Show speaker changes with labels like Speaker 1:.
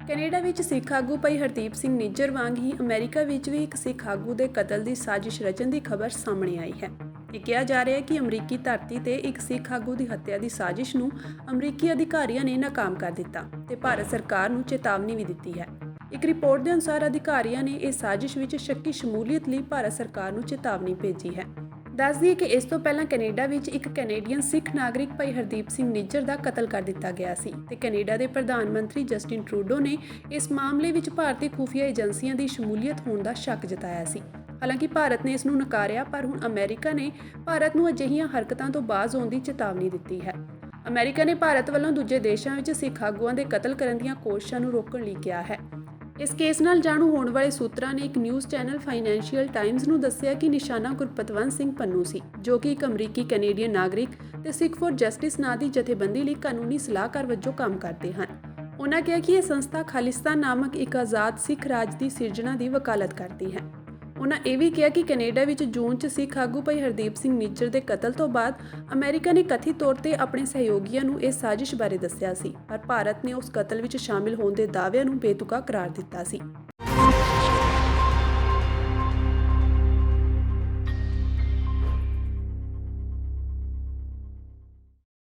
Speaker 1: Canada ਵਿੱਚ ਸਿੱਖ ਆਗੂ ਭਾਈ ਹਰਦੀਪ ਸਿੰਘ ਨਿੱਜਰ ਵਾਂਗ ਹੀ ਅਮਰੀਕਾ ਵਿੱਚ ਵੀ ਇੱਕ ਸਿੱਖ ਆਗੂ ਦੇ ਕਤਲ ਦੀ ਸਾਜ਼ਿਸ਼ ਰਚਣ ਦੀ ਖਬਰ ਸਾਹਮਣੇ ਆਈ ਹੈ। ਇਹ ਕਿਹਾ ਜਾ ਰਿਹਾ ਹੈ ਕਿ ਅਮਰੀਕੀ ਧਰਤੀ ਤੇ ਇੱਕ ਸਿੱਖ ਆਗੂ ਦੀ ਹੱਤਿਆ ਦੀ ਸਾਜ਼ਿਸ਼ ਨੂੰ ਅਮਰੀਕੀ ਅਧਿਕਾਰੀਆਂ ਨੇ ਨਾਕਾਮ ਕਰ ਦਿੱਤਾ ਤੇ ਭਾਰਤ ਸਰਕਾਰ ਨੂੰ ਚੇਤਾਵਨੀ ਵੀ ਦਿੱਤੀ ਹੈ। ਇੱਕ ਰਿਪੋਰਟ ਦੇ ਅਨੁਸਾਰ ਅਧਿਕਾਰੀਆਂ ਨੇ ਇਸ ਸਾਜ਼ਿਸ਼ ਵਿੱਚ ਸ਼ੱਕੀ ਸ਼ਮੂਲੀਅਤ ਲਈ ਭਾਰਤ ਸਰਕਾਰ ਨੂੰ ਚੇਤਾਵਨੀ ਭੇਜੀ ਹੈ। ਦੱਸ ਦਈਏ ਕਿ ਇਸ ਤੋਂ ਪਹਿਲਾਂ ਕੈਨੇਡਾ ਵਿੱਚ ਇੱਕ ਕੈਨੇਡੀਅਨ ਸਿੱਖ ਨਾਗਰਿਕ ਭਾਈ ਹਰਦੀਪ ਸਿੰਘ ਨਿੱਜਰ ਦਾ ਕਤਲ ਕਰ ਦਿੱਤਾ ਗਿਆ ਸੀ ਤੇ ਕੈਨੇਡਾ ਦੇ ਪ੍ਰਧਾਨ ਮੰਤਰੀ ਜਸਟਿਨ ਟਰੂਡੋ ਨੇ ਇਸ ਮਾਮਲੇ ਵਿੱਚ ਭਾਰਤੀ ਖੁਫੀਆ ਏਜੰਸੀਆਂ ਦੀ ਸ਼ਮੂਲੀਅਤ ਹੋਣ ਦਾ ਸ਼ੱਕ ਜਤਾਇਆ ਸੀ। ਹਾਲਾਂਕਿ ਭਾਰਤ ਨੇ ਇਸ ਨੂੰ ਨਕਾਰਿਆ, ਪਰ ਹੁਣ ਅਮਰੀਕਾ ਨੇ ਭਾਰਤ ਨੂੰ ਅਜਿਹੀਆਂ ਹਰਕਤਾਂ ਤੋਂ ਬਾਜ਼ ਹੋਣ ਦੀ ਚੇਤਾਵਨੀ ਦਿੱਤੀ ਹੈ। ਅਮਰੀਕਾ ਨੇ ਭਾਰਤ ਵੱਲੋਂ ਦੂਜੇ ਦੇਸ਼ਾਂ ਵਿੱਚ ਸਿੱਖ ਆਗੂਆਂ ਦੇ ਕਤਲ ਕਰਨ ਦੀਆਂ ਕੋਸ਼ਿਸ਼ਾਂ ਨੂੰ ਰੋਕਣ ਲਈ ਕਿਹਾ ਹੈ। ਇਸ ਕੇਸ ਨਾਲ ਜਾਣੂ ਹੋਣ ਵਾਲੇ ਸੂਤਰਾਂ ਨੇ ਇੱਕ ਨਿਊਜ਼ ਚੈਨਲ ਫਾਈਨੈਂਸ਼ੀਅਲ ਟਾਈਮਜ਼ ਨੂੰ ਦੱਸਿਆ ਕਿ ਨਿਸ਼ਾਨਾ ਗੁਰਪਤਵੰਤ ਸਿੰਘ ਪੰਨੂ ਸੀ, ਜੋ ਕਿ ਇੱਕ ਅਮਰੀਕੀ ਕੈਨੇਡੀਅਨ ਨਾਗਰਿਕ ਤੇ ਸਿੱਖ ਫੋਰ ਜਸਟਿਸ ਨਾਂ ਦੀ ਜਥੇਬੰਦੀ ਲਈ ਕਾਨੂੰਨੀ ਸਲਾਹਕਾਰ ਵਜੋਂ ਕੰਮ ਕਰਦੇ ਹਨ। ਉਨ੍ਹਾਂ ਕਿਹਾ ਕਿ ਇਹ ਸੰਸਥਾ ਖਾਲਿਸਤਾਨ ਨਾਮਕ ਇੱਕ ਆਜ਼ਾਦ ਸਿੱਖ ਰਾਜ ਦੀ ਸਿਰਜਣਾ ਦੀ ਵਕਾਲਤ ਕਰਦੀ ਹੈ। ਉਨ੍ਹਾਂ ਇਹ ਵੀ ਕਿਹਾ ਕਿ ਕੈਨੇਡਾ ਵਿੱਚ ਜੂਨ 'ਚ ਸਿੱਖ ਆਗੂ ਭਾਈ ਹਰਦੀਪ ਸਿੰਘ ਨਿੱਜਰ ਦੇ ਕਤਲ ਤੋਂ ਬਾਅਦ ਅਮਰੀਕਾ ਨੇ ਕਥਿਤ ਤੌਰ ਤੇ ਆਪਣੇ ਸਹਿਯੋਗੀਆਂ ਨੂੰ ਇਸ ਸਾਜ਼ਿਸ਼ ਬਾਰੇ ਦੱਸਿਆ ਸੀ, ਪਰ ਭਾਰਤ ਨੇ ਉਸ ਕਤਲ ਵਿੱਚ ਸ਼ਾਮਿਲ ਹੋਣ ਦੇ ਦਾਅਵਿਆਂ ਨੂੰ ਬੇਤੁਕਾ ਕਰਾਰ ਦਿੱਤਾ ਸੀ।